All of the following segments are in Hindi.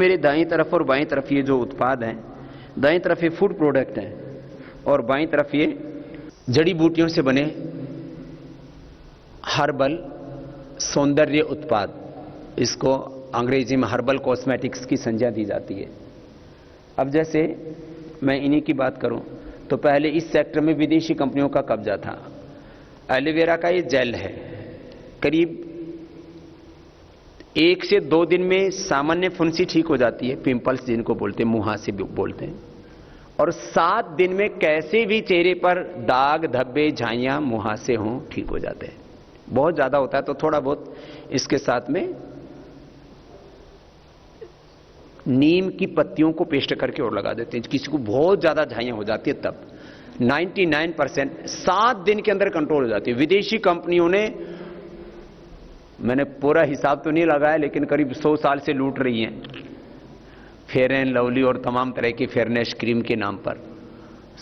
मेरे दाईं तरफ और बाईं तरफ ये जो उत्पाद हैं, दाईं तरफ ये फूड प्रोडक्ट हैं और बाईं तरफ ये जड़ी बूटियों से बने हर्बल सौंदर्य उत्पाद, इसको अंग्रेजी में हर्बल कॉस्मेटिक्स की संज्ञा दी जाती है। अब जैसे मैं इन्हीं की बात करूं तो पहले इस सेक्टर में विदेशी कंपनियों का कब्जा था। एलोवेरा का ये जेल है, करीब 1 से 2 दिन में सामान्य फुंसी ठीक हो जाती है, पिंपल्स जिनको बोलते हैं, मुहासे भी बोलते हैं, और 7 दिन में कैसे भी चेहरे पर दाग धब्बे झाइयां मुहासे हों ठीक हो जाते हैं। बहुत ज्यादा होता है तो थोड़ा बहुत इसके साथ में नीम की पत्तियों को पेस्ट करके और लगा देते हैं। किसी को बहुत ज्यादा झाइयां हो जाती है तब 99% 7 दिन के अंदर कंट्रोल हो जाती है। विदेशी कंपनियों ने, मैंने पूरा हिसाब तो नहीं लगाया, लेकिन करीब 100 साल से लूट रही हैं फेयर एंड लवली और तमाम तरह की फेयरनेस क्रीम के नाम पर।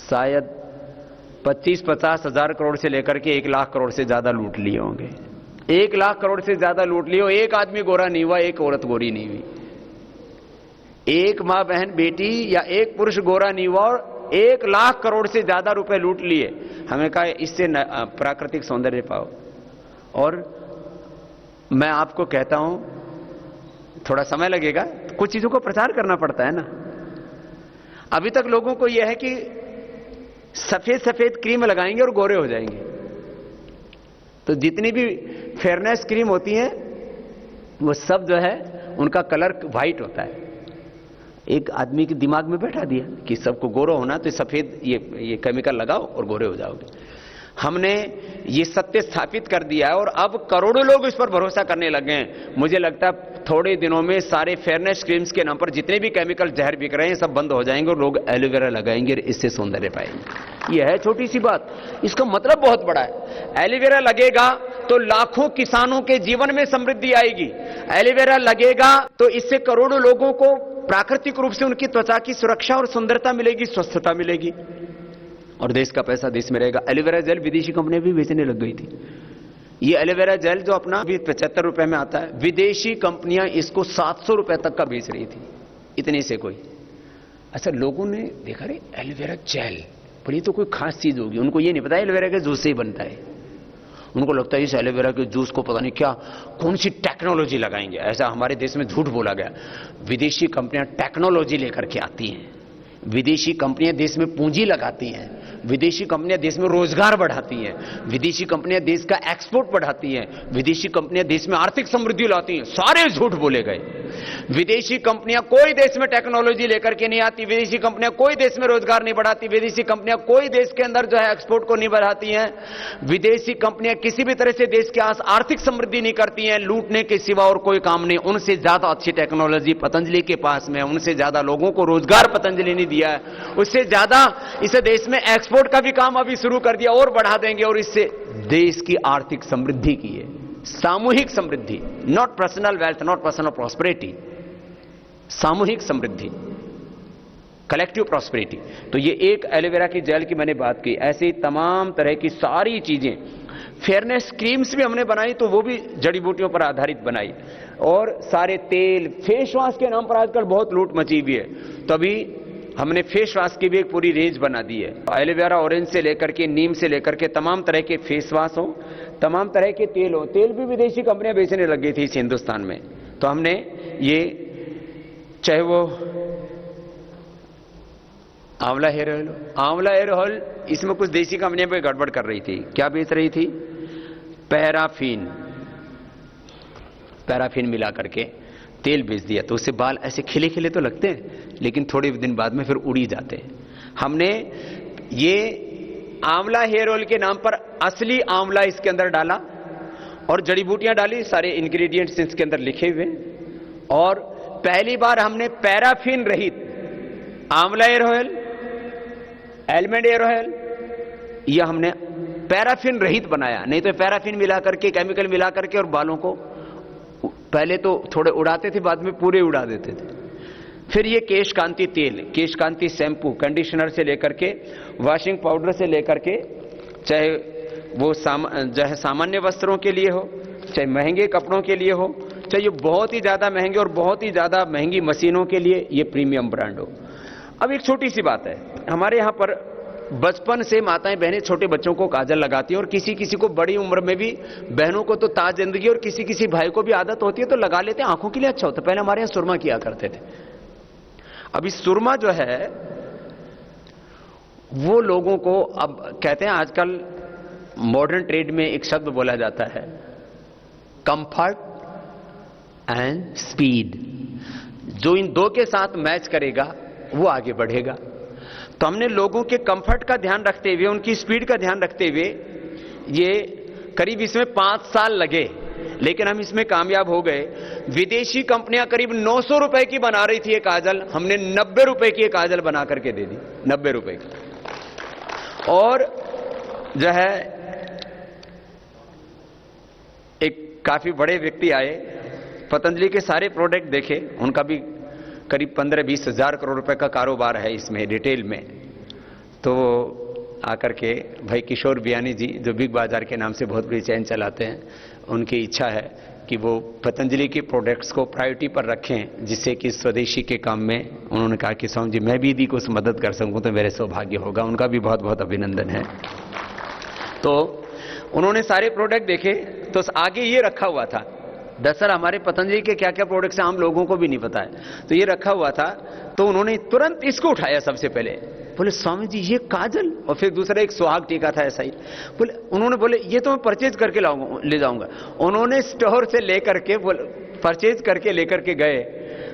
शायद 25-50 हजार करोड़ से लेकर के 1 लाख करोड़ से ज्यादा लूट लिए होंगे। 1 लाख करोड़ से ज्यादा लूट लिए हो। एक आदमी गोरा नहीं हुआ, एक औरत गोरी नहीं हुई, एक मां बहन बेटी या एक पुरुष गोरा नहीं हुआ और 1 लाख करोड़ से ज्यादा रुपए लूट लिए। हमें कहा इससे प्राकृतिक सौंदर्य पाओ। और मैं आपको कहता हूं, थोड़ा समय लगेगा, कुछ चीजों को प्रचार करना पड़ता है ना। अभी तक लोगों को यह है कि सफेद सफेद क्रीम लगाएंगे और गोरे हो जाएंगे। तो जितनी भी फेयरनेस क्रीम होती है वो सब जो है उनका कलर व्हाइट होता है। एक आदमी के दिमाग में बैठा दिया कि सबको गोरा होना तो सफेद ये केमिकल लगाओ और गोरे हो जाओगे। हमने ये सत्य स्थापित कर दिया है और अब करोड़ों लोग इस पर भरोसा करने लगे हैं। मुझे लगता है थोड़े दिनों में सारे फेयरनेस क्रीम्स के नाम पर जितने भी केमिकल जहर बिक रहे हैं सब बंद हो जाएंगे और लोग एलोवेरा लगाएंगे और इससे सौंदर्य पाएंगे। यह है छोटी सी बात, इसका मतलब बहुत बड़ा है। एलोवेरा लगेगा तो लाखों किसानों के जीवन में समृद्धि आएगी। एलोवेरा लगेगा तो इससे करोड़ों लोगों को प्राकृतिक रूप से उनकी त्वचा की सुरक्षा और सुंदरता मिलेगी, स्वस्थता मिलेगी और देश का पैसा देश में रहेगा। एलोवेरा जेल विदेशी कंपनियां भी बेचने लग गई थी। ये एलोवेरा जेल जो अपना भी 75 रुपए में आता है, विदेशी कंपनियां इसको 700 रुपए तक का बेच रही थी, इतने से कोई। अच्छा, लोगों ने देखा रे एलोवेरा जेल बड़ी तो कोई खास चीज होगी, उनको ये नहीं पता एलोवेरा के जूस से ही बनता है। उनको लगता है इस एलोवेरा के जूस को पता नहीं क्या कौन सी टेक्नोलॉजी लगाएंगे। ऐसा हमारे देश में झूठ बोला गया। विदेशी कंपनियां टेक्नोलॉजी लेकर के आती हैं, विदेशी कंपनियां देश में पूंजी लगाती हैं, विदेशी कंपनियां देश में रोजगार बढ़ाती हैं, विदेशी कंपनियां देश का एक्सपोर्ट बढ़ाती हैं, विदेशी कंपनियां देश में आर्थिक समृद्धि लाती हैं। सारे झूठ बोले गए। विदेशी कंपनियां कोई देश में टेक्नोलॉजी लेकर के नहीं आती, विदेशी कंपनियां कोई देश में रोजगार नहीं बढ़ाती, विदेशी कंपनियां कोई देश के अंदर जो है एक्सपोर्ट को नहीं बढ़ाती हैं, विदेशी कंपनियां किसी भी तरह से देश के आर्थिक समृद्धि नहीं करती हैं। लूटने के सिवा और कोई काम नहीं। उनसे ज्यादा अच्छी टेक्नोलॉजी पतंजलि के पास में, उनसे ज्यादा लोगों को रोजगार पतंजलि ने दिया है, उससे ज्यादा इसे देश में एक्सपोर्ट का भी काम अभी शुरू कर दिया और बढ़ा देंगे और इससे देश की आर्थिक समृद्धि की है, सामूहिक समृद्धि, not personal wealth, not personal prosperity, सामूहिक समृद्धि, कलेक्टिव प्रॉस्पेरिटी। तो ये एक एलोवेरा की जेल की मैंने बात की। ऐसे ही तमाम तरह की सारी चीजें, फेयरनेस क्रीम्स भी हमने बनाई तो वो भी जड़ी बूटियों पर आधारित बनाई, और सारे तेल, फेस वॉश के नाम पर आजकल बहुत लूट मची हुई है। तभी हमने फेस वॉश की भी एक पूरी रेंज बना दी है। एलोवेरा ऑरेंज से लेकर के, नीम से लेकर के तमाम तरह के फेस वॉश हो, तमाम तरह के तेल हो। तेल भी विदेशी कंपनियां बेचने लग गई थी इस हिंदुस्तान में। तो हमने ये, चाहे वो आंवला हेयर ऑयल, आंवला हेयर ऑयल, इसमें कुछ देशी कंपनियां भी गड़बड़ कर रही थी। क्या बेच रही थी? पैराफिन, पैराफिन मिला करके तेल बेच दिया। तो उससे बाल ऐसे खिले खिले तो लगते हैं, लेकिन थोड़े दिन बाद में फिर उड़ी जाते हैं। हमने ये आंवला हेयर ऑयल के नाम पर असली आंवला इसके अंदर डाला और जड़ी बूटियां डाली, सारे इंग्रेडिएंट्स इसके अंदर लिखे हुए, और पहली बार हमने पैराफिन रहित आंवला hair oil, almond hair oil, यह हमने पैराफिन रहित बनाया। नहीं तो पैराफिन मिला करके, केमिकल मिला करके और बालों को पहले तो थोड़े उड़ाते थे, बाद में पूरे उड़ा देते थे। फिर ये केश कांति तेल, केश कांति शैम्पू, कंडीशनर से लेकर के वॉशिंग पाउडर से लेकर के, चाहे वो सामान्य वस्त्रों के लिए हो, चाहे महंगे कपड़ों के लिए हो, चाहे बहुत ही ज्यादा महंगे और बहुत ही ज्यादा महंगी मशीनों के लिए ये प्रीमियम ब्रांड हो। अब एक छोटी सी बात है, हमारे यहां पर बचपन से माताएं बहनें छोटे बच्चों को काजल लगाती हैं और किसी किसी को बड़ी उम्र में भी, बहनों को तो ताज जिंदगी और किसी किसी भाई को भी आदत होती है तो लगा लेते हैं, आंखों के लिए अच्छा होता है। पहले हमारे यहां सुरमा किया करते थे। अभी सुरमा जो है वो लोगों को, अब कहते हैं आजकल मॉडर्न ट्रेड में एक शब्द बोला जाता है, कंफर्ट एंड स्पीड। जो इन दो के साथ मैच करेगा वो आगे बढ़ेगा। तो हमने लोगों के कंफर्ट का ध्यान रखते हुए, उनकी स्पीड का ध्यान रखते हुए, ये करीब इसमें 5 साल लगे लेकिन हम इसमें कामयाब हो गए। विदेशी कंपनियां करीब 900 रुपए की बना रही थी ये काजल, हमने 90 रुपए की काजल बना करके दे दी, 90 रुपए की। और जो है एक काफी बड़े व्यक्ति आए, पतंजलि के सारे प्रोडक्ट देखे, उनका भी करीब 15-20 हजार करोड़ रुपए का कारोबार है इसमें रिटेल में। तो आकर के भाई किशोर बियानी जी, जो बिग बाजार के नाम से बहुत बड़ी चैन चलाते हैं, उनकी इच्छा है कि वो पतंजलि के प्रोडक्ट्स को प्रायोरिटी पर रखें, जिससे कि स्वदेशी के काम में उन्होंने कहा कि स्वामी जी मैं भी यदि कुछ मदद कर सकूं तो मेरे सौभाग्य होगा। उनका भी बहुत बहुत अभिनंदन है। तो उन्होंने सारे प्रोडक्ट देखे तो आगे ये रखा हुआ था, दरअसल हमारे पतंजलि के क्या क्या प्रोडक्ट्स हैं आम लोगों को भी नहीं पता है, तो ये रखा हुआ था। तो उन्होंने तुरंत इसको उठाया सबसे पहले, बोले स्वामी जी ये काजल, और फिर दूसरा एक सुहाग टीका था ऐसा ही, उन्होंने बोले ये तो मैं परचेज करके ले जाऊंगा। उन्होंने स्टोर से लेकर के परचेज करके लेकर के गए,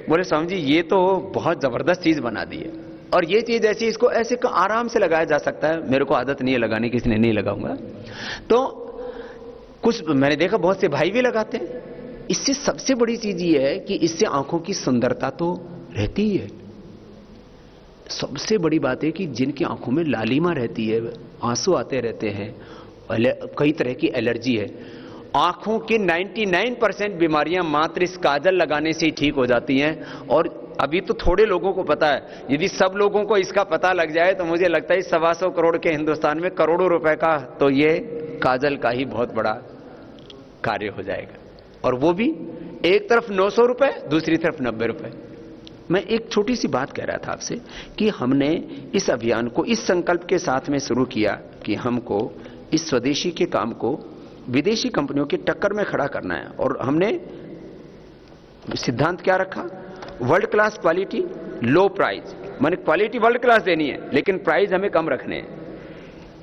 बोले स्वामी जी ये तो बहुत जबरदस्त चीज बना दी है, और ये चीज ऐसी, इसको ऐसे आराम से लगाया जा सकता है, मेरे को आदत नहीं है लगाने की, इसलिए नहीं लगाऊंगा। तो कुछ मैंने देखा बहुत से भाई भी लगाते हैं। इससे सबसे बड़ी चीज ये है कि इससे आंखों की सुंदरता तो रहती ही है। सबसे बड़ी बात है कि जिनकी आंखों में लालिमा रहती है, आंसू आते रहते हैं, कई तरह की एलर्जी है, आंखों की 99% बीमारियां मात्र इस काजल लगाने से ही ठीक हो जाती हैं। और अभी तो थोड़े लोगों को पता है, यदि सब लोगों को इसका पता लग जाए तो मुझे लगता है 125 करोड़ के हिंदुस्तान में करोड़ों रुपए का तो ये काजल का ही बहुत बड़ा कार्य हो जाएगा। और वो भी एक तरफ 900 रुपए, दूसरी तरफ 90 रुपए। मैं एक छोटी सी बात कह रहा था आपसे कि हमने इस अभियान को इस संकल्प के साथ में शुरू किया कि हमको इस स्वदेशी के काम को विदेशी कंपनियों की टक्कर में खड़ा करना है। और हमने सिद्धांत क्या रखा, वर्ल्ड क्लास क्वालिटी, लो प्राइस। माने क्वालिटी वर्ल्ड क्लास देनी है लेकिन प्राइस हमें कम रखने हैं।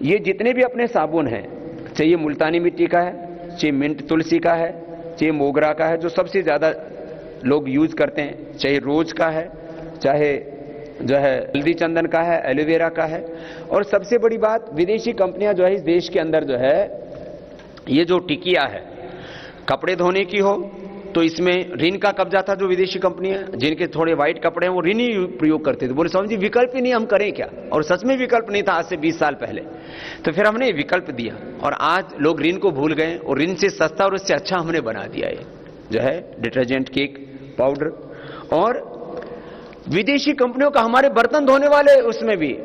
ये जितने भी अपने साबुन हैं, चाहिए मुल्तानी मिट्टी का है, चाहे मिंट तुलसी का है, चाहे मोगरा का है जो सबसे ज्यादा लोग यूज करते हैं, चाहे रोज का है, चाहे जो है हल्दी चंदन का है, एलोवेरा का है। और सबसे बड़ी बात, विदेशी कंपनियां जो है इस देश के अंदर जो है ये जो टिकिया है, कपड़े धोने की हो तो इसमें रिन का कब्जा था। जो विदेशी कंपनी है जिनके थोड़े व्हाइट कपड़े हैं वो रिन ही प्रयोग करते थे। बोले स्वामी जी विकल्प ही नहीं, हम करें क्या? और सच में विकल्प नहीं था आज से 20 साल पहले। तो फिर हमने विकल्प दिया और आज लोग रिन को भूल गए और रिन से सस्ता और उससे अच्छा हमने बना दिया है जो है डिटर्जेंट, केक पाउडर। और विदेशी कंपनियों का हमारे बर्तन धोने वाले उसमें भी,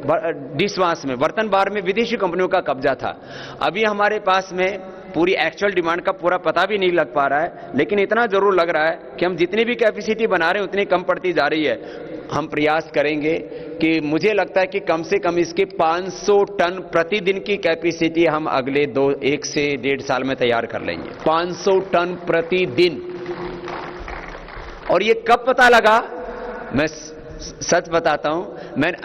डिश वॉश में, बर्तन बार में विदेशी कंपनियों का कब्जा था। अभी हमारे पास में पूरी एक्चुअल डिमांड का पूरा पता भी नहीं लग पा रहा है, लेकिन इतना जरूर लग रहा है कि हम जितनी भी कैपेसिटी बना रहे हैं उतनी कम पड़ती जा रही है। हम प्रयास करेंगे कि मुझे लगता है कि कम से कम इसके 500 टन प्रतिदिन की कैपेसिटी हम अगले 1 से 1.5 साल में तैयार कर लेंगे। 500 टन प्रतिदिन। और ये कब पता लगा? मैं सच बताता हूं,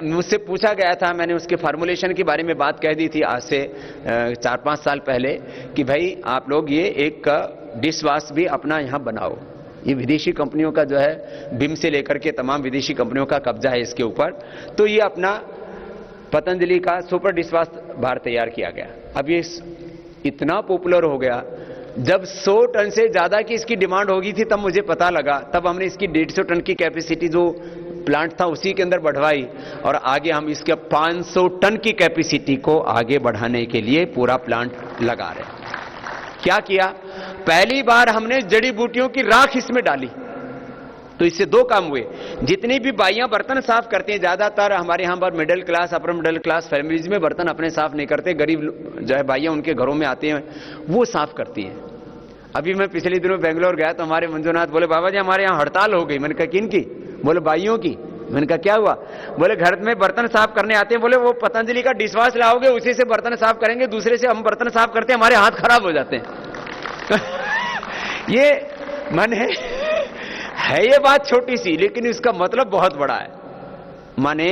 मुझसे पूछा गया था, मैंने उसके फार्मूलेशन के बारे में बात कह दी थी आज से 4-5 साल पहले कि भाई आप लोग ये एक डिश वॉश भी अपना यहां बनाओ। ये विदेशी कंपनियों का जो है, बिम से लेकर के तमाम विदेशी कंपनियों का कब्जा है इसके ऊपर। तो ये अपना पतंजलि का सुपर डिश वॉश बाहर तैयार किया गया। अब ये इतना पॉपुलर हो गया, जब 100 टन से ज्यादा की इसकी डिमांड होगी थी तब मुझे पता लगा, तब हमने इसकी 150 टन की कैपेसिटी जो प्लांट था उसी के अंदर बढ़वाई और आगे हम इसके 500 टन की कैपेसिटी को आगे बढ़ाने के लिए पूरा प्लांट लगा रहे हैं। क्या किया? पहली बार हमने जड़ी बूटियों की राख इसमें डाली। तो इससे 2 काम हुए। जितनी भी बाइयां बर्तन साफ करती हैं, ज्यादातर हमारे यहां पर middle class, upper middle class families में बर्तन अपने साफ नहीं करते, गरीब जो है बाइयां उनके घरों में आते हैं वो साफ करती हैं। अभी मैं पिछले दिनों बेंगलोर गया तो हमारे मंजूनाथ बोले बाबा जी हमारे यहाँ हड़ताल हो गई। मैंने कहा किन की? बोले बाइयों की। मैंने कहा क्या हुआ? बोले घर में बर्तन साफ करने आते हैं, बोले वो पतंजलि का डिशवॉश लाओगे उसी से बर्तन साफ करेंगे, दूसरे से हम बर्तन साफ करते हैं हमारे हाथ खराब हो जाते हैं। ये मन है ये बात छोटी सी, लेकिन इसका मतलब बहुत बड़ा है। माने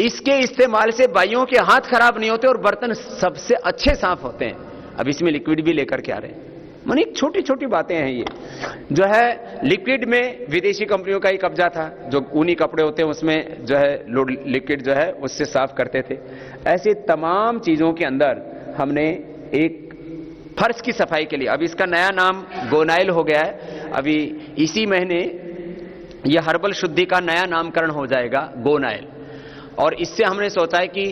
इसके इस्तेमाल से बाइयों के हाथ खराब नहीं होते और बर्तन सबसे अच्छे साफ होते हैं। अब इसमें लिक्विड भी लेकर के आ रहे हैं। माने छोटी छोटी बातें हैं ये। जो है लिक्विड में विदेशी कंपनियों का ही कब्जा था, जो ऊनी कपड़े होते हैं उसमें जो है लिक्विड जो है उससे साफ करते थे। ऐसे तमाम चीजों के अंदर हमने एक फर्श की सफाई के लिए, अब इसका नया नाम गोनाइल हो गया है। अभी इसी महीने यह हर्बल शुद्धि का नया नामकरण हो जाएगा गोनाइल। और इससे हमने सोचा है कि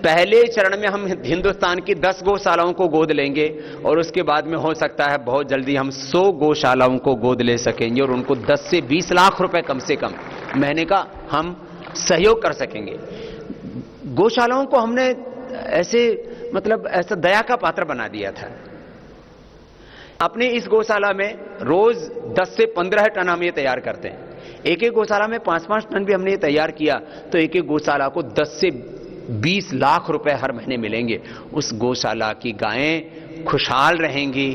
पहले चरण में हम हिंदुस्तान की 10 गौशालाओं को गोद लेंगे और उसके बाद में हो सकता है बहुत जल्दी हम 100 गौशालाओं को गोद ले सकेंगे और उनको 10 से 20 लाख रुपए कम से कम महीने का हम सहयोग कर सकेंगे। गौशालाओं को हमने ऐसे मतलब ऐसा दया का पात्र बना दिया था। अपनी इस गौशाला में रोज 10 से 15 टन हम ये तैयार करते हैं। एक एक गौशाला में 5-5 टन भी हमने ये तैयार किया तो एक एक गौशाला को 10 से 20 लाख रुपए हर महीने मिलेंगे। उस गौशाला की गायें खुशहाल रहेंगी,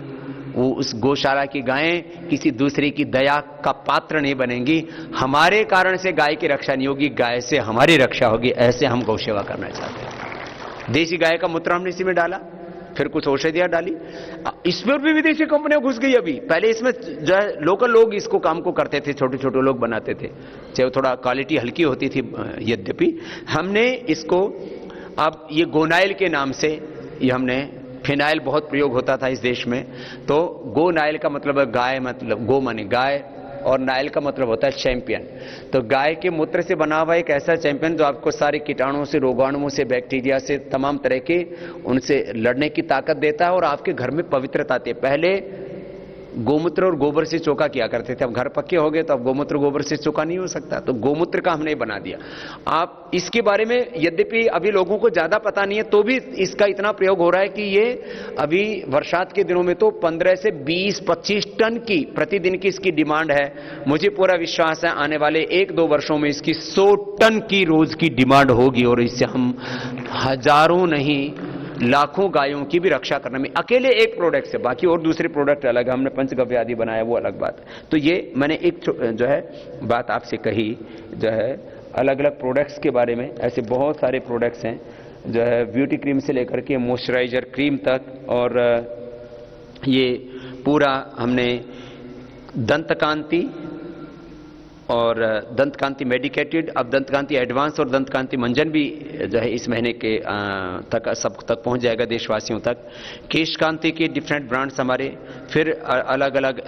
वो उस गौशाला की गायें किसी दूसरे की दया का पात्र नहीं बनेंगी। हमारे कारण से गाय की रक्षा नहीं होगी, गाय से हमारी रक्षा होगी। ऐसे हम गौ सेवा करना चाहते हैं। देसी गाय का मूत्र हमने इसी में डाला, फिर कुछ औषधियां डाली। इस पर भी विदेशी कंपनियां घुस गई। अभी पहले इसमें जो है लोकल लोग इसको काम को करते थे, छोटे छोटे लोग बनाते थे, चाहे वो थोड़ा क्वालिटी हल्की होती थी। यद्यपि हमने इसको अब ये गोनाइल के नाम से ये हमने, फिनाइल बहुत प्रयोग होता था इस देश में, तो गोनाइल का मतलब है गाय, मतलब गो माने गाय और नाइल का मतलब होता है चैंपियन। तो गाय के मूत्र से बना हुआ एक ऐसा चैंपियन जो आपको सारे कीटाणुओं से, रोगाणुओं से, बैक्टीरिया से, तमाम तरह के उनसे लड़ने की ताकत देता है और आपके घर में पवित्रता आती है। पहले गोमूत्र और गोबर से चौका किया करते थे, अब घर पक्के हो गए तो अब गोमूत्र गोबर से चौका नहीं हो सकता, तो गोमूत्र का हमने बना दिया। आप इसके बारे में यद्यपि अभी लोगों को ज्यादा पता नहीं है तो भी इसका इतना प्रयोग हो रहा है कि ये अभी बरसात के दिनों में तो 15 से 20-25 टन की प्रतिदिन की इसकी डिमांड है। मुझे पूरा विश्वास है आने वाले 1-2 वर्षों में इसकी 100 टन की रोज की डिमांड होगी और इससे हम हजारों नहीं लाखों गायों की भी रक्षा करने में अकेले एक प्रोडक्ट से, बाकी और दूसरे प्रोडक्ट अलग है, हमने पंचगव्य आदि बनाया वो अलग बात। तो ये मैंने एक जो है बात आपसे कही, जो है अलग अलग प्रोडक्ट्स के बारे में। ऐसे बहुत सारे प्रोडक्ट्स हैं जो है ब्यूटी क्रीम से लेकर के मॉइस्चराइजर क्रीम तक, और ये पूरा हमने दंतकांति और दंतकांति मेडिकेटेड, अब दंतकांति एडवांस और दंतकांति मंजन भी जो है इस महीने के तक सब तक पहुंच जाएगा देशवासियों तक। केश कांति के डिफरेंट ब्रांड्स हमारे, फिर अलग अलग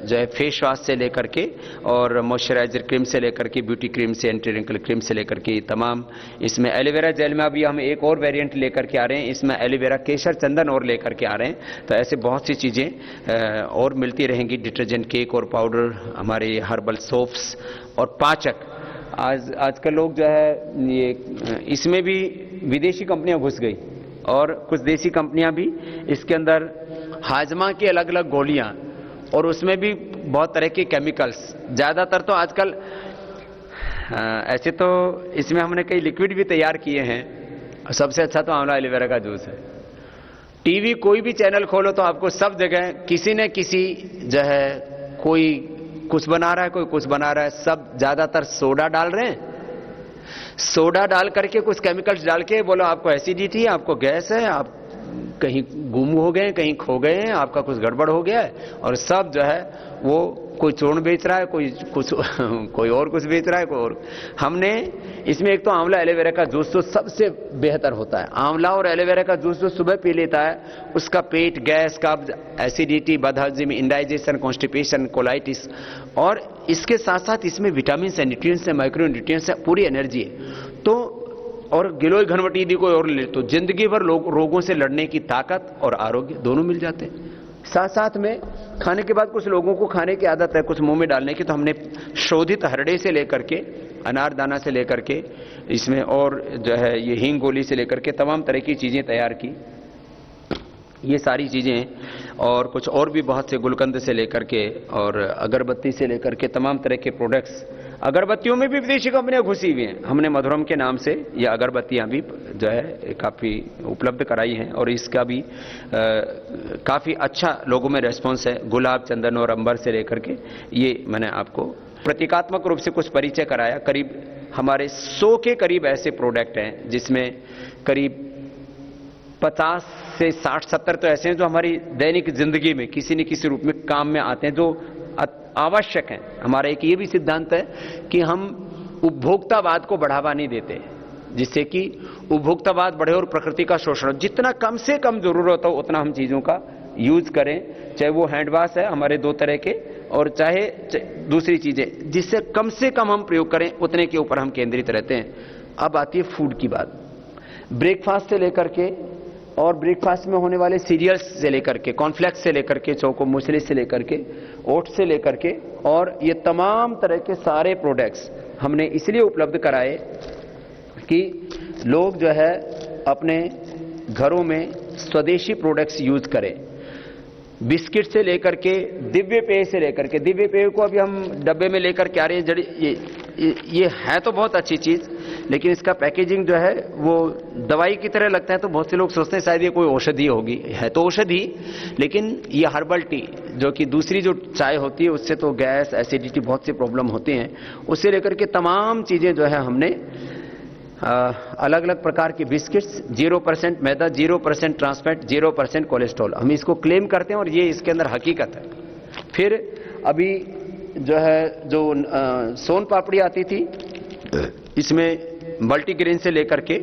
जो है फेस वॉश से लेकर के और मॉइस्चराइजर क्रीम से लेकर के ब्यूटी क्रीम से, एंटी रिंकल क्रीम से लेकर के तमाम। इसमें एलोवेरा जेल में अभी हम एक और वेरिएंट लेकर के आ रहे हैं, इसमें एलोवेरा केसर चंदन और लेकर के आ रहे हैं। तो ऐसे बहुत सी चीजें और मिलती रहेंगी, डिटर्जेंट, केक और पाउडर, हमारे हर्बल सोप्स और पाचक। आजकल लोग जो है ये इसमें भी विदेशी कंपनियां घुस गई और कुछ देसी कंपनियां भी इसके अंदर हाजमा की अलग अलग गोलियां, और उसमें भी बहुत तरह के केमिकल्स। ज्यादातर तो आजकल ऐसे तो इसमें हमने कई लिक्विड भी तैयार किए हैं। सबसे अच्छा तो आंवला एलोवेरा का जूस है। टीवी कोई भी चैनल खोलो तो आपको सब जगह किसी न किसी जो है कोई कुछ बना रहा है, कोई कुछ बना रहा है। सब ज्यादातर सोडा डाल रहे हैं, सोडा डाल करके कुछ केमिकल्स डाल के बोलो आपको एसिडिटी है, आपको गैस है, आप कहीं गुम हो गए, कहीं खो गए हैं, आपका कुछ गड़बड़ हो गया है। और सब जो है वो कोई चूर्ण बेच रहा है, कोई कुछ कोई और कुछ बेच रहा है, कोई और। हमने इसमें एक तो आंवला एलोवेरा का जूस तो सबसे बेहतर होता है। आंवला और एलोवेरा का जूस जो सुबह पी लेता है उसका पेट, गैस, कब्ज, एसिडिटी, बदहजमी, इंडाइजेशन, कॉन्स्टिपेशन, कोलाइटिस, और इसके साथ साथ इसमें विटामिन है, न्यूट्रिएंट्स है, माइक्रो न्यूट्रिएंट्स है, पूरी एनर्जी है। तो और गिलोय घनवटी यदि कोई और ले तो जिंदगी भर रोगों से लड़ने की ताकत और आरोग्य दोनों मिल जाते हैं। साथ साथ में खाने के बाद कुछ लोगों को खाने की आदत है कुछ मुंह में डालने की, तो हमने शोधित हरड़े से लेकर के, अनारदाना से लेकर के, इसमें और जो है ये हींग गोली से लेकर के तमाम तरह की चीजें तैयार की। ये सारी चीजें और कुछ और भी बहुत से गुलकंद से लेकर के और अगरबत्ती से लेकर के तमाम तरह के प्रोडक्ट्स, अगरबत्तियों में भी विदेशी कंपनियां घुसी हुई हैं। हमने मधुरम के नाम से ये अगरबत्तियां भी जो है काफ़ी उपलब्ध कराई हैं और इसका भी काफ़ी अच्छा लोगों में रेस्पॉन्स है। गुलाब, चंदन और अंबर से लेकर के ये मैंने आपको प्रतीकात्मक रूप से कुछ परिचय कराया। करीब हमारे 100 के करीब ऐसे प्रोडक्ट हैं जिसमें करीब 50 से 60-70 तो ऐसे हैं जो हमारी दैनिक जिंदगी में किसी न किसी रूप में काम में आते हैं, जो आवश्यक हैं। हमारा एक ये भी सिद्धांत है कि हम उपभोक्तावाद को बढ़ावा नहीं देते, जिससे कि उपभोक्तावाद बढ़े और प्रकृति का शोषण हो। जितना कम से कम जरूरत हो उतना हम चीजों का यूज करें, चाहे वो हैंड वॉश है हमारे 2 तरह के, और चाहे दूसरी चीजें, जिससे कम से कम हम प्रयोग करें उतने के ऊपर हम केंद्रित रहते हैं। अब आती है फूड की बात। ब्रेकफास्ट से लेकर के और ब्रेकफास्ट में होने वाले सीरियल्स से लेकर के, कॉर्नफ्लेक्स से लेकर के, चोको मूसली से लेकर के, ओट्स से लेकर के, और ये तमाम तरह के सारे प्रोडक्ट्स हमने इसलिए उपलब्ध कराए कि लोग जो है अपने घरों में स्वदेशी प्रोडक्ट्स यूज करें। बिस्किट से लेकर के दिव्य पेय से लेकर के, दिव्य पेय को अभी हम डब्बे में लेकर के आ रहे हैं। ये है तो बहुत अच्छी चीज, लेकिन इसका पैकेजिंग जो है वो दवाई की तरह लगता है, तो बहुत से लोग सोचते हैं शायद ये कोई औषधि होगी। है तो औषधि, लेकिन ये हर्बल टी जो कि दूसरी जो चाय होती है उससे तो गैस, एसिडिटी, बहुत सी प्रॉब्लम होती हैं। उससे लेकर के तमाम चीजें जो है हमने अलग अलग प्रकार के बिस्किट्स, 0% मैदा, 0% ट्रांसफैट, 0% कोलेस्ट्रॉल, हम इसको क्लेम करते हैं और ये इसके अंदर हकीकत है। फिर अभी जो है जो सोन पापड़ी आती थी, इसमें मल्टीग्रेन से लेकर के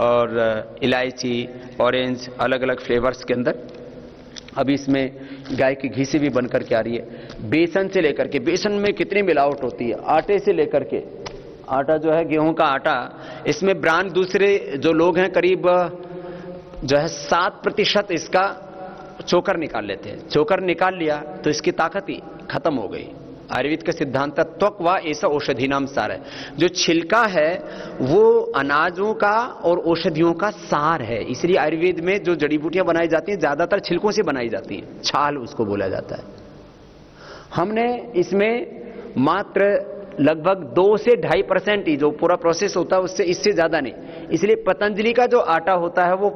और इलायची, ऑरेंज, अलग अलग फ्लेवर्स के अंदर, अभी इसमें गाय के घी से भी बन करके आ रही है। बेसन से लेकर के, बेसन में कितनी मिलावट होती है, आटे से लेकर के, आटा जो है गेहूं का आटा, इसमें ब्रांड दूसरे जो लोग हैं करीब जो है 7% इसका चोकर निकाल लेते हैं। चोकर निकाल लिया तो इसकी ताकत ही खत्म हो गई। आयुर्वेद का सिद्धांत त्वक व ऐसा औषधि नाम सार है। जो छिलका है वो अनाजों का और औषधियों का सार है। इसलिए आयुर्वेद में जो जड़ी बूटियां बनाई जाती हैं ज्यादातर छिलकों से बनाई जाती हैं, छाल उसको बोला जाता है। हमने इसमें मात्र लगभग 2 से 2.5% ही जो पूरा प्रोसेस होता है उससे, इससे ज्यादा नहीं। इसलिए पतंजलि का जो आटा होता है वो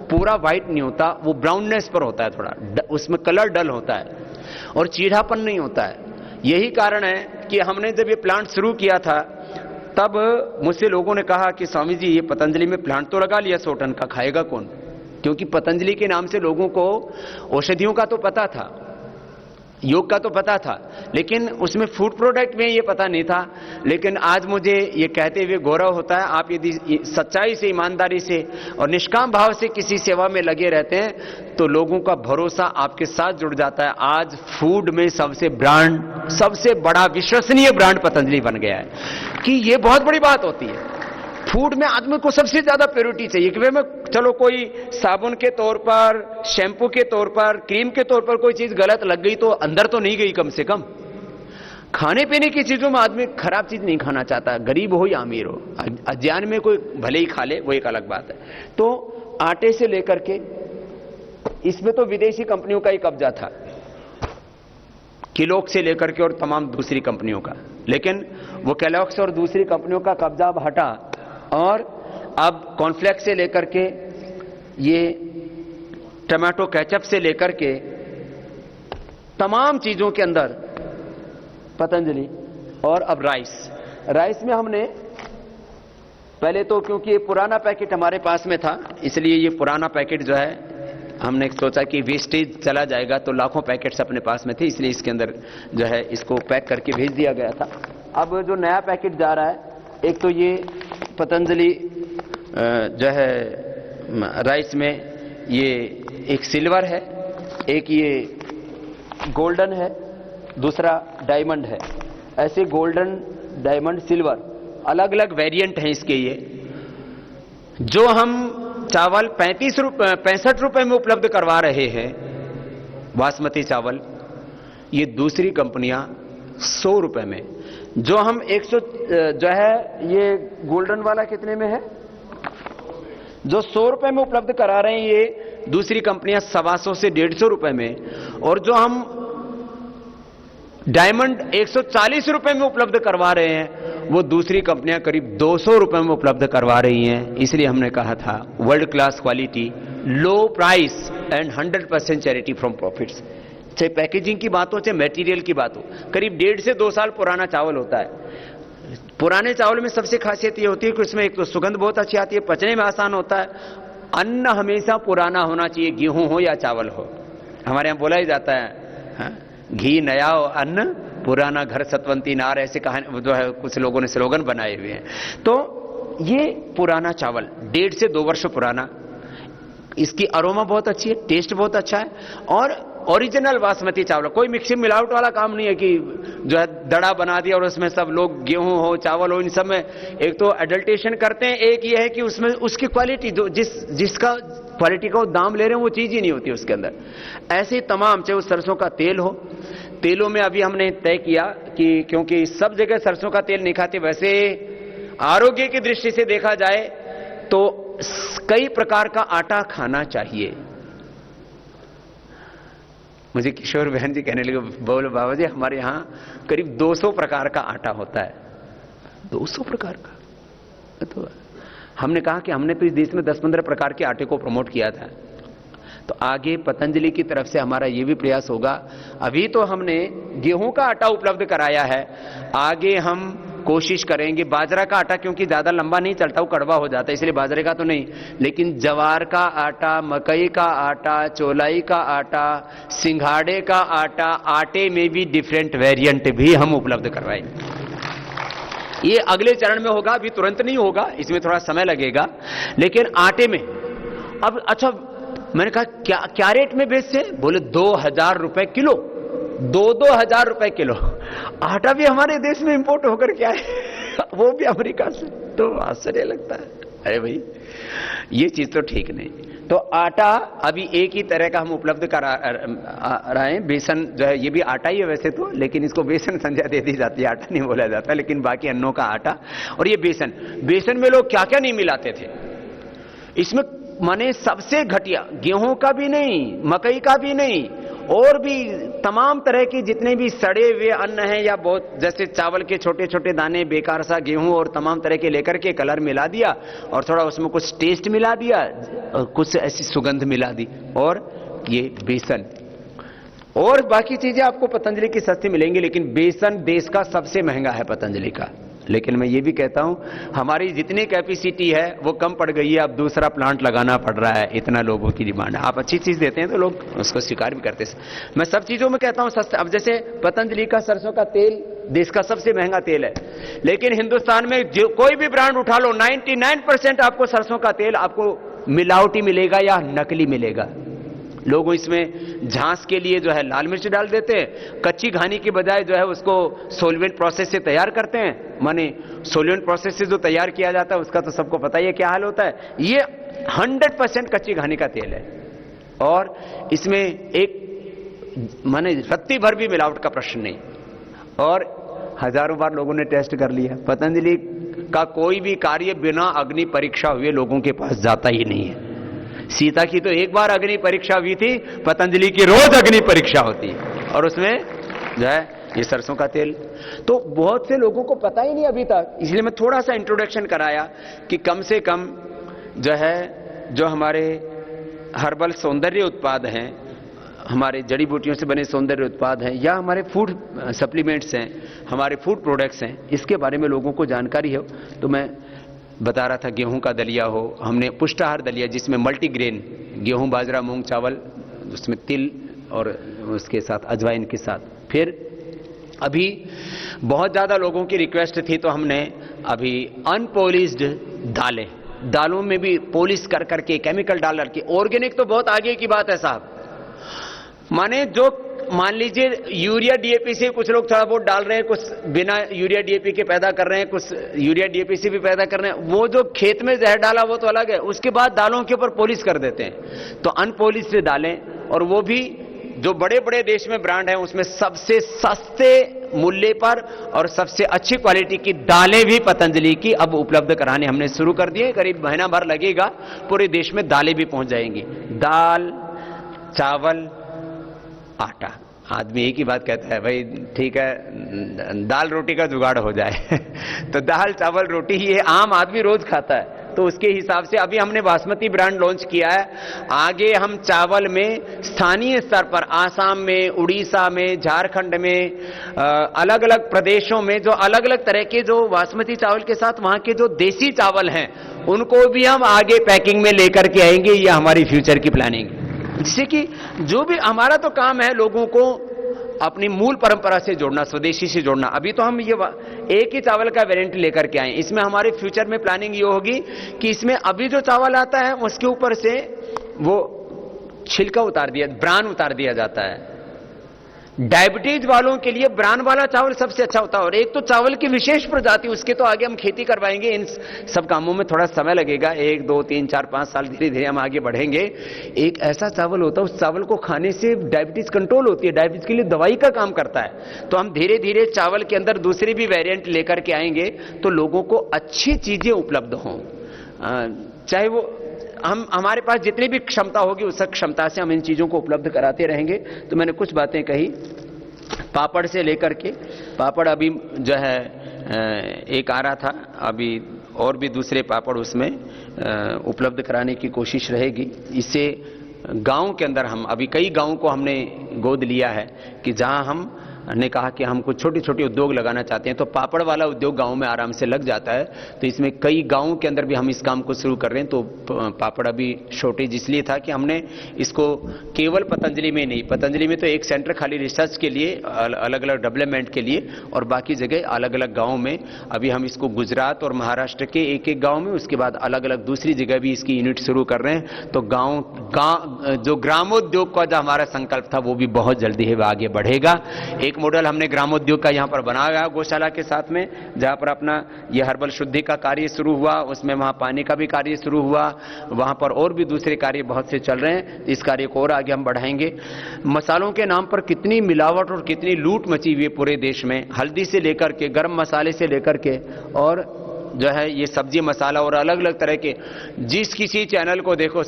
पूरा व्हाइट नहीं होता, वो ब्राउननेस पर होता है, थोड़ा उसमें कलर डल होता है और चीढ़ापन नहीं होता है। यही कारण है कि हमने जब ये प्लांट शुरू किया था तब मुझसे लोगों ने कहा कि स्वामी जी ये पतंजलि में प्लांट तो लगा लिया 100 टन का, खाएगा कौन? क्योंकि पतंजलि के नाम से लोगों को औषधियों का तो पता था, योग का तो पता था, लेकिन उसमें फूड प्रोडक्ट में ये पता नहीं था। लेकिन आज मुझे ये कहते हुए गौरव होता है, आप यदि सच्चाई से, ईमानदारी से और निष्काम भाव से किसी सेवा में लगे रहते हैं तो लोगों का भरोसा आपके साथ जुड़ जाता है। आज फूड में सबसे बड़ा विश्वसनीय ब्रांड पतंजलि बन गया है कि ये बहुत बड़ी बात होती है। फूड में आदमी को सबसे ज्यादा प्योरिटी चाहिए कि मैं चलो कोई साबुन के तौर पर, शैम्पू के तौर पर, क्रीम के तौर पर कोई चीज गलत लग गई तो अंदर तो नहीं गई कम से कम। खाने पीने की चीजों में आदमी खराब चीज नहीं खाना चाहता, गरीब हो या अमीर हो। अज्ञान में कोई भले ही खा ले, वो एक अलग बात है। तो आटे से लेकर के, इसमें तो विदेशी कंपनियों का ही कब्जा था, केलॉग्स से लेकर के और तमाम दूसरी कंपनियों का। लेकिन वो केलॉग्स और दूसरी कंपनियों का कब्जा अब हटा और अब कॉर्नफ्लेक्स से लेकर के ये टमाटो केचप से लेकर के तमाम चीजों के अंदर पतंजलि। और अब राइस में हमने पहले तो, क्योंकि ये पुराना पैकेट हमारे पास में था, इसलिए ये पुराना पैकेट जो है हमने सोचा कि वेस्टेज चला जाएगा, तो लाखों पैकेट्स अपने पास में थे, इसलिए इसके अंदर जो है इसको पैक करके भेज दिया गया था। अब जो नया पैकेट जा रहा है, एक तो ये पतंजलि जो है राइस में ये एक सिल्वर है, एक ये गोल्डन है, दूसरा डायमंड है। ऐसे गोल्डन, डायमंड, सिल्वर अलग अलग वेरिएंट हैं इसके। ये जो हम चावल 65 रुपए में उपलब्ध करवा रहे हैं बासमती चावल, ये दूसरी कंपनियां 100 रुपए में। जो हम 100 जो है ये गोल्डन वाला कितने में है, जो 100 रुपए में उपलब्ध करा रहे हैं, ये दूसरी कंपनियां 125 से 150 रुपए में, और जो हम डायमंड 140 रुपए में उपलब्ध करवा रहे हैं वो दूसरी कंपनियां करीब 200 रुपए में उपलब्ध करवा रही हैं। इसलिए हमने कहा था world class quality, low price and 100% charity from profits. चाहे पैकेजिंग की बात हो चाहे मटेरियल की बात हो, करीब 1.5 से 2 साल पुराना चावल होता है। पुराने चावल में सबसे खासियत ये होती है कि उसमें एक तो सुगंध बहुत अच्छी आती है, पचने में आसान होता है। अन्न हमेशा पुराना होना चाहिए, गेहूं हो या चावल हो। हमारे यहां बोला ही जाता है, हाँ? घी नया हो, अन्न पुराना, घर सतवंती नार, ऐसे कहानी जो है कुछ लोगों ने स्लोगन बनाए हुए हैं। तो ये पुराना चावल 1.5 से 2 वर्ष पुराना, इसकी अरोमा बहुत अच्छी है, टेस्ट बहुत अच्छा है, और ओरिजिनल बासमती चावल, कोई मिक्सिंग मिलावट वाला काम नहीं है कि जो है दड़ा बना दिया और उसमें सब लोग गेहूं हो चावल हो इन सब में एक तो एडल्टेशन करते हैं, एक ये है कि उसमें उसकी क्वालिटी जो जिसका क्वालिटी का दाम ले रहे हैं वो चीज ही नहीं होती उसके अंदर। ऐसे ही तमाम, चाहे वो सरसों का तेल हो, तेलों में अभी हमने तय किया कि क्योंकि सब जगह सरसों का तेल नहीं खाते, वैसे आरोग्य की दृष्टि से देखा जाए तो कई प्रकार का आटा खाना चाहिए। मुझे किशोर बहन जी कहने लगे, बोलो बाबा जी हमारे यहां करीब 200 प्रकार का आटा होता है। 200 प्रकार का? तो हमने कहा कि हमने तो इस देश में 10-15 प्रकार के आटे को प्रमोट किया था, तो आगे पतंजलि की तरफ से हमारा यह भी प्रयास होगा। अभी तो हमने गेहूं का आटा उपलब्ध कराया है, आगे हम कोशिश करेंगे बाजरा का आटा, क्योंकि ज्यादा लंबा नहीं चलता, वो कड़वा हो जाता है, इसलिए बाजरे का तो नहीं, लेकिन जवार का आटा, मकई का आटा, चौलाई का आटा, सिंघाड़े का आटा, आटे में भी डिफरेंट वेरिएंट भी हम उपलब्ध करवाएंगे। ये अगले चरण में होगा, अभी तुरंत नहीं होगा, इसमें थोड़ा समय लगेगा। लेकिन आटे में अब अच्छा, मैंने कहा क्या रेट में बेचते हैं? बोले 2000 रुपए किलो, 2-2000 रुपए किलो। आटा भी हमारे देश में इंपोर्ट होकर क्या है वो भी अमेरिका से। तो आश्चर्य लगता है, अरे भाई ये चीज तो ठीक नहीं। तो आटा अभी एक ही तरह का हम उपलब्ध करा रहे हैं। बेसन जो है ये भी आटा ही है वैसे तो, लेकिन इसको बेसन संज्ञा दे दी जाती है, आटा नहीं बोला जाता, लेकिन बाकी अन्नों का आटा। और ये बेसन में लोग क्या क्या नहीं मिलाते थे इसमें, माने सबसे घटिया, गेहूं का भी नहीं, मकई का भी नहीं, और भी तमाम तरह की जितने भी सड़े हुए अन्न हैं, या बहुत जैसे चावल के छोटे छोटे दाने, बेकार सा गेहूं और तमाम तरह के लेकर के कलर मिला दिया और थोड़ा उसमें कुछ टेस्ट मिला दिया और कुछ ऐसी सुगंध मिला दी, और ये बेसन। और बाकी चीजें आपको पतंजलि की सस्ती मिलेंगी, लेकिन बेसन देश का सबसे महंगा है पतंजलि का। लेकिन मैं ये भी कहता हूं हमारी जितनी कैपेसिटी है वो कम पड़ गई है, अब दूसरा प्लांट लगाना पड़ रहा है, इतना लोगों की डिमांड है। आप अच्छी चीज देते हैं तो लोग उसको स्वीकार भी करते हैं। मैं सब चीजों में कहता हूं सस्ता। अब जैसे पतंजलि का सरसों का तेल देश का सबसे महंगा तेल है, लेकिन हिंदुस्तान में जो कोई भी ब्रांड उठा लो 99% आपको सरसों का तेल आपको मिलावटी मिलेगा या नकली मिलेगा। लोग इसमें झांस के लिए जो है लाल मिर्च डाल देते हैं, कच्ची घानी की बजाय जो है उसको सोलवेंट प्रोसेस से तैयार करते हैं। माने सोलवेंट प्रोसेस से जो तैयार किया जाता है उसका तो सबको पता ही है क्या हाल होता है। ये 100% कच्ची घानी का तेल है, और इसमें एक माने रत्ती भर भी मिलावट का प्रश्न नहीं। और हजारों बार लोगों ने टेस्ट कर लिया, पतंजलि का कोई भी कार्य बिना अग्नि परीक्षा हुए लोगों के पास जाता ही नहीं है। सीता की तो एक बार अग्नि परीक्षा हुई थी, पतंजलि की रोज अग्नि परीक्षा होती है, और उसमें जो है ये सरसों का तेल तो बहुत से लोगों को पता ही नहीं अभी तक। इसलिए मैं थोड़ा सा इंट्रोडक्शन कराया कि कम से कम जो है जो हमारे हर्बल सौंदर्य उत्पाद हैं, हमारे जड़ी बूटियों से बने सौंदर्य उत्पाद हैं, या हमारे फूड सप्लीमेंट्स हैं, हमारे फूड प्रोडक्ट्स हैं, इसके बारे में लोगों को जानकारी हो। तो मैं बता रहा था गेहूं का दलिया हो, हमने पुष्टाहार दलिया जिसमें मल्टीग्रेन गेहूं, बाजरा, मूंग, चावल, उसमें तिल और उसके साथ अजवाइन के साथ। फिर अभी बहुत ज्यादा लोगों की रिक्वेस्ट थी तो हमने अभी अनपॉलिश्ड दालों में भी पॉलिश कर करके केमिकल डाल करके, ऑर्गेनिक तो बहुत आगे की बात है साहब। माने जो मान लीजिए यूरिया डीएपी से कुछ लोग थोड़ा बहुत डाल रहे हैं, कुछ बिना यूरिया डीएपी के पैदा कर रहे हैं, कुछ यूरिया डीएपी से भी पैदा कर रहे हैं। वो जो खेत में जहर डाला वो तो अलग है, उसके बाद दालों के ऊपर पॉलिश कर देते हैं। तो अनपॉलिश्ड दालें, और वो भी जो बड़े बड़े देश में ब्रांड हैं उसमें सबसे सस्ते मूल्य पर और सबसे अच्छी क्वालिटी की दालें भी पतंजलि की अब उपलब्ध कराने हमने शुरू कर दिए। करीब महीना भर लगेगा, पूरे देश में दालें भी पहुंच जाएंगी। दाल, चावल, आटा। आदमी एक ही बात कहता है, भाई ठीक है दाल रोटी का जुगाड़ हो जाए तो दाल चावल रोटी ये आम आदमी रोज खाता है, तो उसके हिसाब से अभी हमने बासमती ब्रांड लॉन्च किया है। आगे हम चावल में स्थानीय स्तर पर आसाम में, उड़ीसा में, झारखंड में, अलग अलग प्रदेशों में जो अलग अलग तरह के जो बासमती चावल के साथ वहां के जो देसी चावल हैं उनको भी हम आगे पैकिंग में लेकर के आएंगे। ये हमारी फ्यूचर की प्लानिंग, जिससे कि जो भी हमारा तो काम है लोगों को अपनी मूल परंपरा से जोड़ना, स्वदेशी से जोड़ना। अभी तो हम ये एक ही चावल का वेरिएंट लेकर के आए, इसमें हमारे फ्यूचर में प्लानिंग ये होगी कि इसमें अभी जो चावल आता है उसके ऊपर से वो छिलका उतार दिया, ब्रान उतार दिया जाता है। डायबिटीज वालों के लिए ब्रान वाला चावल सबसे अच्छा होता है। और एक तो चावल की विशेष प्रजाति, उसके तो आगे हम खेती करवाएंगे। इन सब कामों में थोड़ा समय लगेगा, 1, 2, 3, 4, 5 साल धीरे धीरे हम आगे बढ़ेंगे। एक ऐसा चावल होता है, उस चावल को खाने से डायबिटीज कंट्रोल होती है, डायबिटीज के लिए दवाई का काम करता है। तो हम धीरे धीरे चावल के अंदर दूसरी भी वेरिएंट लेकर के आएंगे तो लोगों को अच्छी चीजें उपलब्ध हों। चाहे वो हमारे पास जितनी भी क्षमता होगी उस क्षमता से हम इन चीजों को उपलब्ध कराते रहेंगे। तो मैंने कुछ बातें कही पापड़ से लेकर के, पापड़ अभी जो है एक आ रहा था, अभी और भी दूसरे पापड़ उसमें उपलब्ध कराने की कोशिश रहेगी। इससे गांव के अंदर हम अभी कई गांवों को हमने गोद लिया है कि जहां हम ने कहा कि हम कुछ छोटे छोटे उद्योग लगाना चाहते हैं, तो पापड़ वाला उद्योग गांव में आराम से लग जाता है। तो इसमें कई गांवों के अंदर भी हम इस काम को शुरू कर रहे हैं। तो पापड़ अभी शॉर्टेज इसलिए था कि हमने इसको केवल पतंजलि में नहीं, पतंजलि में तो एक सेंटर खाली रिसर्च के लिए, अलग अलग डेवलपमेंट के लिए, और बाकी जगह अलग अलग गाँव में अभी हम इसको गुजरात और महाराष्ट्र के एक एक गाँव में, उसके बाद अलग अलग दूसरी जगह भी इसकी यूनिट शुरू कर रहे हैं। तो गाँव जो ग्रामोद्योग का जो हमारा संकल्प था वो भी बहुत जल्दी है आगे बढ़ेगा। एक मॉडल हमने ग्रामोद्योग का यहां पर बनाया गौशाला के साथ में, जहां पर अपना ये हर्बल शुद्धि का कार्य शुरू हुआ, उसमें वहां पानी का भी कार्य शुरू हुआ, वहां पर और भी दूसरे कार्य बहुत से चल रहे हैं। इस कार्य को और आगे हम बढ़ाएंगे। मसालों के नाम पर कितनी मिलावट और कितनी लूट मची हुई है पूरे देश में, हल्दी से लेकर के, गरम मसाले से लेकर के, और जो है ये सब्जी मसाला और अलग अलग तरह के, जिस किसी चैनल को देखो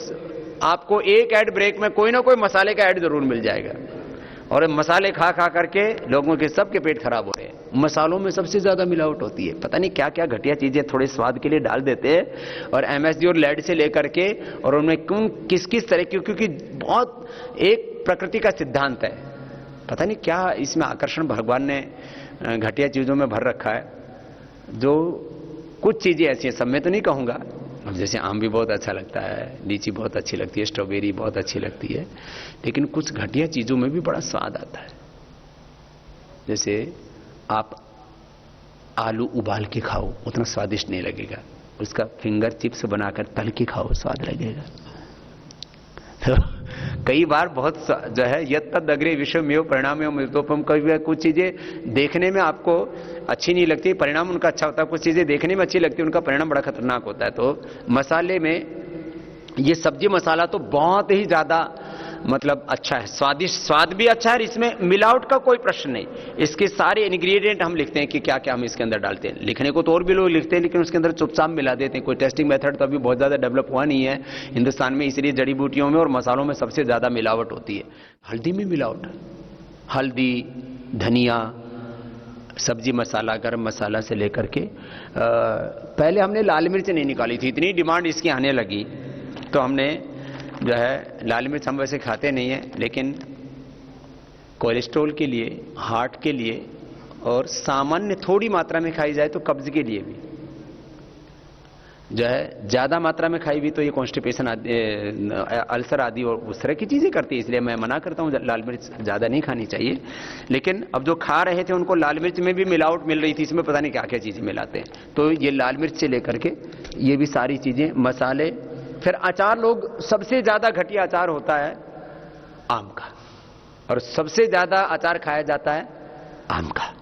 आपको एक एड ब्रेक में कोई ना कोई मसाले का एड जरूर मिल जाएगा। और मसाले खा खा करके लोगों के सबके पेट खराब हो रहे हैं। मसालों में सबसे ज्यादा मिलावट होती है, पता नहीं क्या क्या घटिया चीजें थोड़े स्वाद के लिए डाल देते हैं। और एमएसजी और लेड से लेकर के, और उनमें किस किस तरह की, क्योंकि बहुत एक प्रकृति का सिद्धांत है, पता नहीं क्या इसमें आकर्षण भगवान ने घटिया चीजों में भर रखा है। जो कुछ चीजें ऐसी हैं, सब में तो नहीं कहूंगा, जैसे आम भी बहुत अच्छा लगता है, लीची बहुत अच्छी लगती है, स्ट्रॉबेरी बहुत अच्छी लगती है, लेकिन कुछ घटिया चीजों में भी बड़ा स्वाद आता है। जैसे आप आलू उबाल के खाओ, उतना स्वादिष्ट नहीं लगेगा, उसका फिंगर चिप्स बनाकर तल के खाओ, स्वाद लगेगा। तो कई बार बहुत जो है यत तद अग्रे विषमेव परिणामेव मृतोपम, कभी कुछ चीजें देखने में आपको अच्छी नहीं लगती, परिणाम उनका अच्छा होता है। कुछ चीजें देखने में अच्छी लगती है, उनका परिणाम बड़ा खतरनाक होता है। तो मसाले में ये सब्जी मसाला तो बहुत ही ज्यादा मतलब अच्छा है, स्वादिष्ट, स्वाद भी अच्छा है, इसमें मिलावट का कोई प्रश्न नहीं। इसके सारे इंग्रेडिएंट हम लिखते हैं कि क्या क्या हम इसके अंदर डालते हैं। लिखने को तो और भी लोग लिखते हैं, लेकिन उसके अंदर चुपचाप मिला देते हैं। कोई टेस्टिंग मेथड तो अभी बहुत ज्यादा डेवलप हुआ नहीं है हिंदुस्तान में, इसलिए जड़ी बूटियों में और मसालों में सबसे ज्यादा मिलावट होती है। हल्दी में मिलावट, हल्दी, धनिया, सब्जी मसाला, गरम मसाला से लेकर के पहले हमने लाल मिर्च नहीं निकाली थी, इतनी डिमांड इसकी आने लगी तो हमने जो है लाल मिर्च हम वैसे खाते नहीं है, लेकिन कोलेस्ट्रॉल के लिए, हार्ट के लिए और सामान्य थोड़ी मात्रा में खाई जाए तो कब्ज के लिए भी जो है, ज्यादा मात्रा में खाई भी तो ये कॉन्स्टिपेशन, अल्सर आदि और उस तरह की चीजें करती है। इसलिए मैं मना करता हूं, लाल मिर्च ज्यादा नहीं खानी चाहिए। लेकिन अब जो खा रहे थे उनको लाल मिर्च में भी मिलावट मिल रही थी, इसमें पता नहीं क्या क्या चीजें मिलाते हैं। तो ये लाल मिर्च से लेकर के ये भी सारी चीजें, मसाले, फिर अचार, लोग सबसे ज्यादा घटिया अचार होता है आम का, और सबसे ज्यादा अचार खाया जाता है आम का।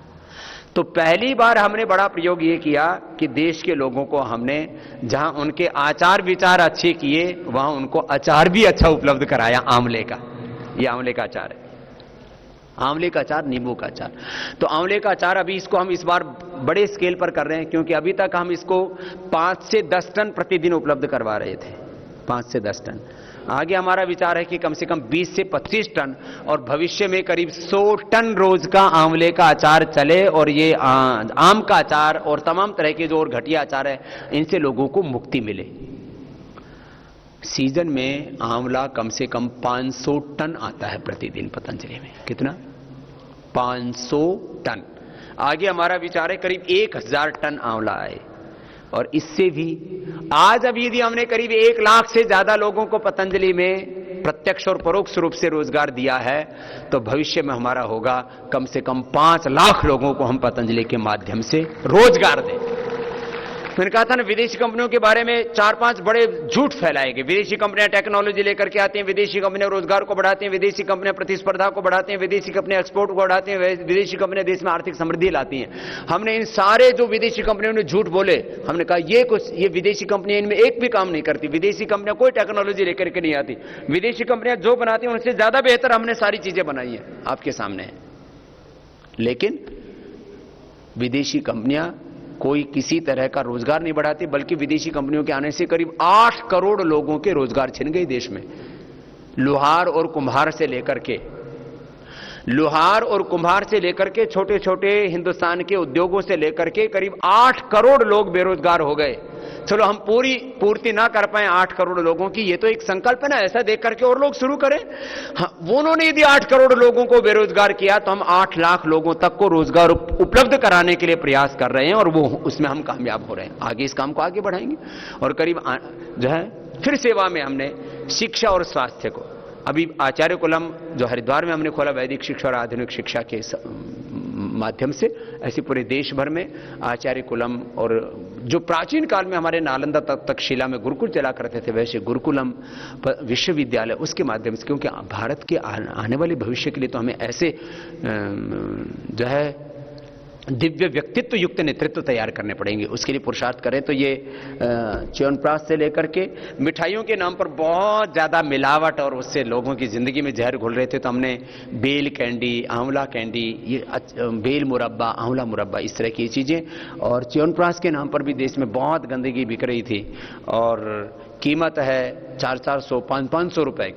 तो पहली बार हमने बड़ा प्रयोग ये किया कि देश के लोगों को हमने, जहां उनके आचार विचार अच्छे किए, वहां उनको अचार भी अच्छा उपलब्ध कराया आंवले का। ये आंवले का अचार है, आंवले का अचार, नींबू का अचार। तो आंवले का अचार अभी इसको हम इस बार बड़े स्केल पर कर रहे हैं, क्योंकि अभी तक हम इसको 5 से 10 टन प्रतिदिन उपलब्ध करवा रहे थे, 5 से 10 टन। आगे हमारा विचार है कि कम से कम 20 से 25 टन और भविष्य में करीब 100 टन रोज का आंवले का अचार चले, और ये आम का अचार और तमाम तरह के जो और घटिया अचार है इनसे लोगों को मुक्ति मिले। सीजन में आंवला कम से कम 500 टन आता है प्रतिदिन पतंजलि में। कितना? 500 टन। आगे हमारा विचार है करीब 1000 टन आंवला आए, और इससे भी आज अब यदि हमने करीब 1 लाख से ज्यादा लोगों को पतंजलि में प्रत्यक्ष और परोक्ष रूप से रोजगार दिया है, तो भविष्य में हमारा होगा कम से कम 5 लाख लोगों को हम पतंजलि के माध्यम से रोजगार दें। मैंने कहा था ना, विदेशी कंपनियों के बारे में 4-5 बड़े झूठ फैलाए गए। विदेशी कंपनियां टेक्नोलॉजी लेकर के आती हैं, विदेशी कंपनियां रोजगार को बढ़ाती हैं, विदेशी कंपनियां प्रतिस्पर्धा को बढ़ाती हैं, विदेशी कंपनियां एक्सपोर्ट को बढ़ाती हैं, विदेशी कंपनियां देश में आर्थिक समृद्धि लाती हैं। हमने इन सारे जो विदेशी कंपनियों ने झूठ बोले, हमने कहा ये विदेशी कंपनियां इनमें एक भी काम नहीं करती, विदेशी कंपनियां कोई टेक्नोलॉजी लेकर के नहीं आती, विदेशी कंपनियां जो बनाती हैं उनसे ज्यादा बेहतर हमने सारी चीजें बनाई हैं, आपके सामने है। लेकिन विदेशी कंपनियां कोई किसी तरह का रोजगार नहीं बढ़ाती, बल्कि विदेशी कंपनियों के आने से करीब 8 करोड़ लोगों के रोजगार छिन गए देश में। लोहार और कुम्हार से लेकर के छोटे छोटे हिंदुस्तान के उद्योगों से लेकर के करीब 8 करोड़ लोग बेरोजगार हो गए। चलो हम पूर्ति ना कर पाए 8 करोड़ लोगों की, ये तो एक संकल्प है ना, ऐसा देख करके और लोग शुरू करें। उन्होंने यदि 8 करोड़ लोगों को बेरोजगार किया, तो हम 8 लाख लोगों तक को रोजगार उपलब्ध कराने के लिए प्रयास कर रहे हैं, और वो उसमें हम कामयाब हो रहे हैं। आगे इस काम को आगे बढ़ाएंगे। और करीब जो है फिर सेवा में हमने शिक्षा और स्वास्थ्य को, अभी आचार्य कुलम जो हरिद्वार में हमने खोला, वैदिक शिक्षा और आधुनिक शिक्षा के माध्यम से, ऐसे पूरे देश भर में आचार्य कुलम, और जो प्राचीन काल में हमारे नालंदा तक्षशिला में गुरुकुल चला करते थे, वैसे गुरुकुलम विश्वविद्यालय, उसके माध्यम से, क्योंकि भारत के आने वाले भविष्य के लिए तो हमें ऐसे जो है दिव्य व्यक्तित्व युक्त नेतृत्व तैयार करने पड़ेंगे। उसके लिए पुरुषार्थ करें तो ये च्यवनप्राश से लेकर के मिठाइयों के नाम पर बहुत ज्यादा मिलावट और उससे लोगों की जिंदगी में जहर घुल रहे थे, तो हमने बेल कैंडी, आंवला कैंडी, ये बेल मुरब्बा, आंवला मुरब्बा, इस तरह की चीजें, और च्यवनप्राश के नाम पर भी देश में बहुत गंदगी बिक रही थी, और कीमत है 400-500 रुपए